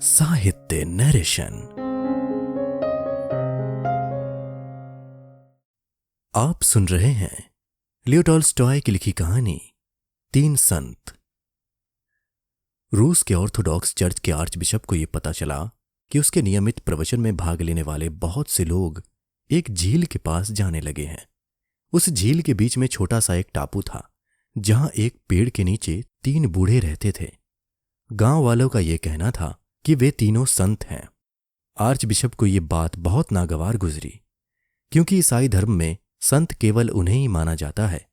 साहित्य नरेशन। आप सुन रहे हैं लियो टॉल्स्टॉय की लिखी कहानी तीन संत। रूस के ऑर्थोडॉक्स चर्च के आर्चबिशप को यह पता चला कि उसके नियमित प्रवचन में भाग लेने वाले बहुत से लोग एक झील के पास जाने लगे हैं। उस झील के बीच में छोटा सा एक टापू था जहां एक पेड़ के नीचे तीन बूढ़े रहते थे। गांव वालों का यह कहना था कि वे तीनों संत हैं। आर्चबिशप को यह बात बहुत नागवार गुजरी, क्योंकि ईसाई धर्म में संत केवल उन्हें ही माना जाता है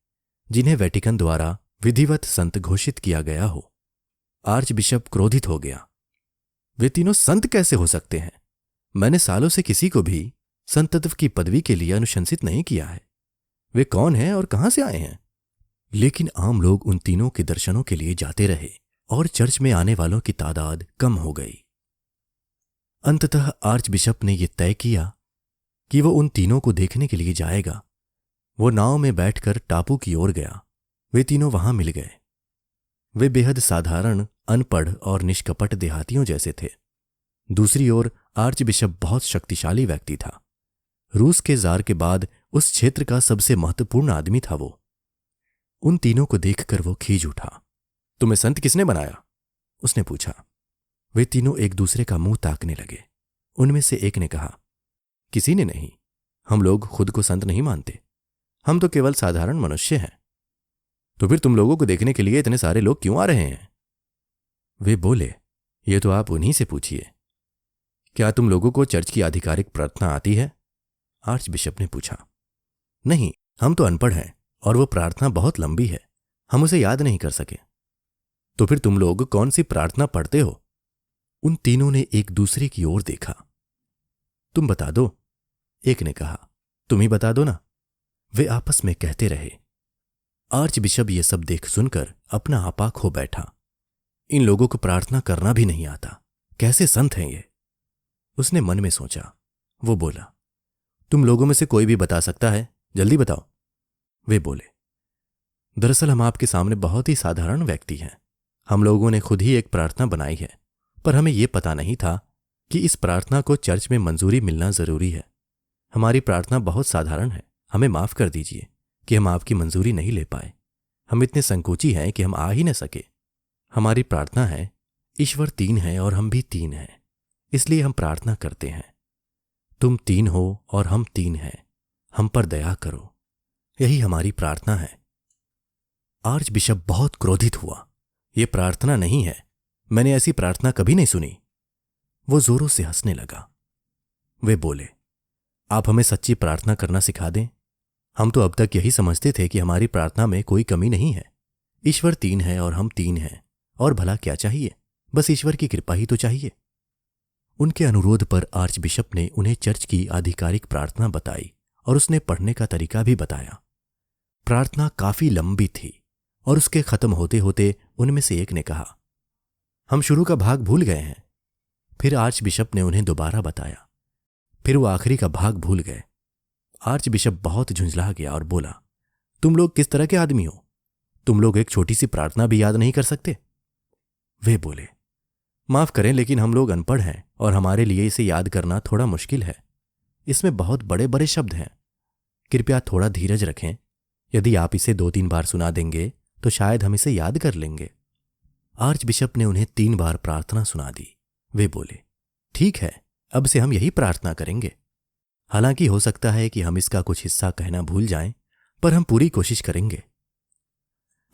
जिन्हें वेटिकन द्वारा विधिवत संत घोषित किया गया हो। आर्चबिशप क्रोधित हो गया। वे तीनों संत कैसे हो सकते हैं? मैंने सालों से किसी को भी संतत्व की पदवी के लिए अनुशंसित नहीं किया है। वे कौन हैं और कहां से आए हैं? लेकिन आम लोग उन तीनों के दर्शनों के लिए जाते रहे और चर्च में आने वालों की तादाद कम हो गई। अंततः आर्चबिशप ने यह तय किया कि वो उन तीनों को देखने के लिए जाएगा। वो नाव में बैठकर टापू की ओर गया। वे तीनों वहां मिल गए। वे बेहद साधारण, अनपढ़ और निष्कपट देहातियों जैसे थे। दूसरी ओर आर्चबिशप बहुत शक्तिशाली व्यक्ति था। रूस के जार के बाद उस क्षेत्र का सबसे महत्वपूर्ण आदमी था वो। उन तीनों को देखकर वो खींच उठा। तुम्हें संत किसने बनाया? उसने पूछा। वे तीनों एक दूसरे का मुंह ताकने लगे। उनमें से एक ने कहा, किसी ने नहीं। हम लोग खुद को संत नहीं मानते। हम तो केवल साधारण मनुष्य हैं। तो फिर तुम लोगों को देखने के लिए इतने सारे लोग क्यों आ रहे हैं? वे बोले, ये तो आप उन्हीं से पूछिए। क्या तुम लोगों को चर्च की आधिकारिक प्रार्थना आती है? आर्चबिशप ने पूछा। नहीं, हम तो अनपढ़ हैं और वो प्रार्थना बहुत लंबी है, हम उसे याद नहीं कर सके। तो फिर तुम लोग कौन सी प्रार्थना पढ़ते हो? उन तीनों ने एक दूसरे की ओर देखा। तुम बता दो, एक ने कहा। तुम ही बता दो ना, वे आपस में कहते रहे। आर्चबिशप ये सब देख सुनकर अपना आपा खो बैठा। इन लोगों को प्रार्थना करना भी नहीं आता, कैसे संत हैं ये? उसने मन में सोचा। वो बोला, तुम लोगों में से कोई भी बता सकता है? जल्दी बताओ। वे बोले, दरअसल हम आपके सामने बहुत ही साधारण व्यक्ति हैं। हम लोगों ने खुद ही एक प्रार्थना बनाई है, पर हमें यह पता नहीं था कि इस प्रार्थना को चर्च में मंजूरी मिलना जरूरी है। हमारी प्रार्थना बहुत साधारण है। हमें माफ कर दीजिए कि हम आपकी मंजूरी नहीं ले पाए। हम इतने संकोची हैं कि हम आ ही न सके। हमारी प्रार्थना है, ईश्वर तीन है और हम भी तीन हैं, इसलिए हम प्रार्थना करते हैं। तुम तीन हो और हम तीन हैं, हम पर दया करो। यही हमारी प्रार्थना है। आर्चबिशप बहुत क्रोधित हुआ। यह प्रार्थना नहीं है, मैंने ऐसी प्रार्थना कभी नहीं सुनी। वो जोरों से हंसने लगा। वे बोले, आप हमें सच्ची प्रार्थना करना सिखा दें। हम तो अब तक यही समझते थे कि हमारी प्रार्थना में कोई कमी नहीं है। ईश्वर तीन है और हम तीन हैं, और भला क्या चाहिए? बस ईश्वर की कृपा ही तो चाहिए। उनके अनुरोध पर आर्चबिशप ने उन्हें चर्च की आधिकारिक प्रार्थना बताई और उसने पढ़ने का तरीका भी बताया। प्रार्थना काफी लंबी थी और उसके खत्म होते होते उनमें से एक ने कहा, हम शुरू का भाग भूल गए हैं। फिर आर्चबिशप ने उन्हें दोबारा बताया। फिर वो आखिरी का भाग भूल गए। आर्चबिशप बहुत झुंझला गया और बोला, तुम लोग किस तरह के आदमी हो? तुम लोग एक छोटी सी प्रार्थना भी याद नहीं कर सकते? वे बोले, माफ करें, लेकिन हम लोग अनपढ़ हैं और हमारे लिए इसे याद करना थोड़ा मुश्किल है। इसमें बहुत बड़े बड़े शब्द हैं। कृपया थोड़ा धीरज रखें। यदि आप इसे 2-3 बार सुना देंगे तो शायद हम इसे याद कर लेंगे। आर्चबिशप ने उन्हें 3 बार प्रार्थना सुना दी। वे बोले, ठीक है, अब से हम यही प्रार्थना करेंगे। हालांकि हो सकता है कि हम इसका कुछ हिस्सा कहना भूल जाएं, पर हम पूरी कोशिश करेंगे।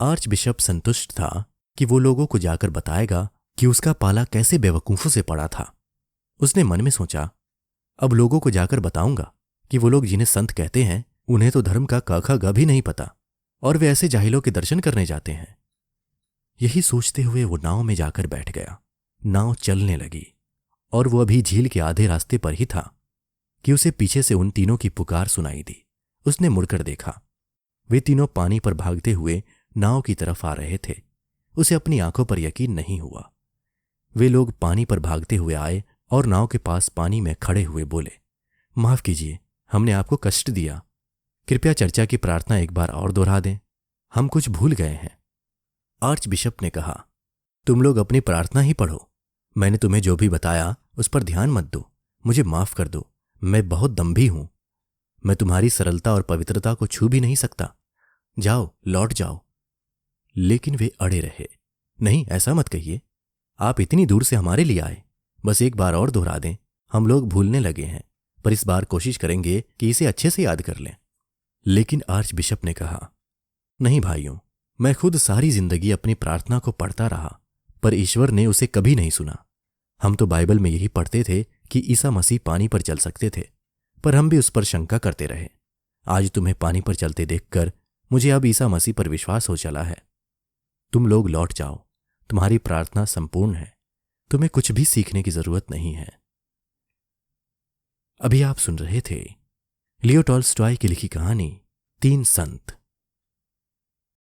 आर्चबिशप संतुष्ट था कि वो लोगों को जाकर बताएगा कि उसका पाला कैसे बेवकूफों से पड़ा था। उसने मन में सोचा, अब लोगों को जाकर बताऊंगा कि वो लोग जिन्हें संत कहते हैं उन्हें तो धर्म का क ख ग भी नहीं पता और वे ऐसे जाहिलों के दर्शन करने जाते हैं। यही सोचते हुए वो नाव में जाकर बैठ गया। नाव चलने लगी और वो अभी झील के आधे रास्ते पर ही था कि उसे पीछे से उन तीनों की पुकार सुनाई दी। उसने मुड़कर देखा। वे तीनों पानी पर भागते हुए नाव की तरफ आ रहे थे। उसे अपनी आंखों पर यकीन नहीं हुआ। वे लोग पानी पर भागते हुए आए और नाव के पास पानी में खड़े हुए बोले, माफ कीजिए, हमने आपको कष्ट दिया। कृपया चर्चा की प्रार्थना एक बार और दोहरा दें, हम कुछ भूल गए हैं। आर्चबिशप ने कहा, तुम लोग अपनी प्रार्थना ही पढ़ो, मैंने तुम्हें जो भी बताया उस पर ध्यान मत दो। मुझे माफ कर दो, मैं बहुत दम्भी हूं। मैं तुम्हारी सरलता और पवित्रता को छू भी नहीं सकता। जाओ, लौट जाओ। लेकिन वे अड़े रहे। नहीं, ऐसा मत कहिए। आप इतनी दूर से हमारे लिए आए, बस एक बार और दोहरा दें। हम लोग भूलने लगे हैं, पर इस बार कोशिश करेंगे कि इसे अच्छे से याद कर लें। लेकिन आर्च बिशप ने कहा, नहीं भाइयों, मैं खुद सारी जिंदगी अपनी प्रार्थना को पढ़ता रहा, पर ईश्वर ने उसे कभी नहीं सुना। हम तो बाइबल में यही पढ़ते थे कि ईसा मसीह पानी पर चल सकते थे, पर हम भी उस पर शंका करते रहे। आज तुम्हें पानी पर चलते देखकर मुझे अब ईसा मसीह पर विश्वास हो चला है। तुम लोग लौट जाओ, तुम्हारी प्रार्थना संपूर्ण है। तुम्हें कुछ भी सीखने की जरूरत नहीं है। अभी आप सुन रहे थे लियो टॉल्स्टॉय की लिखी कहानी 3 संत।